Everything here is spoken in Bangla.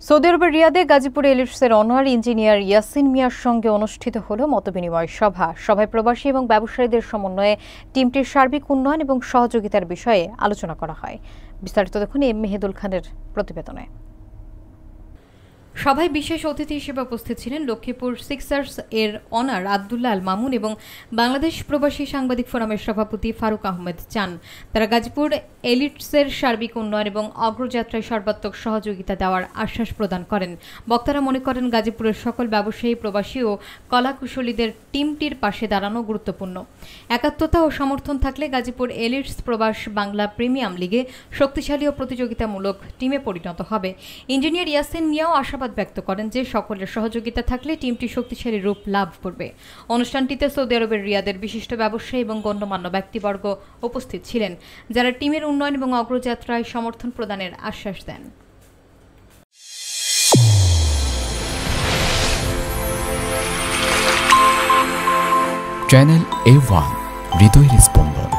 সৌদি আরবের রিয়াদে গাজীপুরে এলিটসের অনার ইঞ্জিনিয়ার ইয়াসিন মিয়ার সঙ্গে অনুষ্ঠিত হল মতবিনিময় সভা। সভায় প্রবাসী এবং ব্যবসায়ীদের সমন্বয়ে টিমটির সার্বিক উন্নয়ন এবং সহযোগিতার বিষয়ে আলোচনা করা হয়। বিস্তারিত দেখুন এম মেহেদুল খানের প্রতিবেদনে। সভায় বিশেষ অতিথি হিসেবে উপস্থিত ছিলেন লক্ষ্মীপুর সিক্সার্স এর অনার আব্দুল্লাহ আল মামুন এবং বাংলাদেশ প্রবাসী সাংবাদিক ফোরামের সভাপতি ফারুক আহমেদ চান। তারা গাজীপুর এলিটসের সার্বিক উন্নয়ন এবং অগ্রযাত্রায় সর্বাত্মক সহযোগিতা দেওয়ার আশ্বাস প্রদান করেন। বক্তারা মনে করেন গাজীপুরের সকল ব্যবসায়ী, প্রবাসী ও কলাকুশলীদের টিমটির পাশে দাঁড়ানো গুরুত্বপূর্ণ। একাত্মতা ও সমর্থন থাকলে গাজীপুর এলিটস প্রবাস বাংলা প্রিমিয়াম লিগে শক্তিশালী ও প্রতিযোগিতামূলক টিমে পরিণত হবে। ইঞ্জিনিয়ার ইয়াসিন মিয়াও আশাবাদ ব্যক্ত করেন যে সকলের সহযোগিতা থাকলে টিমটি শক্তিশালী রূপ লাভ করবে। অনুষ্ঠানটিতে সৌদি আরবের রিয়াদের বিশিষ্ট ব্যবসায়ী এবং গণ্যমান্য ব্যক্তিবর্গ উপস্থিত ছিলেন, যারা টিমের উন্নয়ন এবং অগ্রযাত্রায় সমর্থন প্রদানের আশ্বাস দেন। চ্যানেল A1 হৃদয়ের স্পন্দন।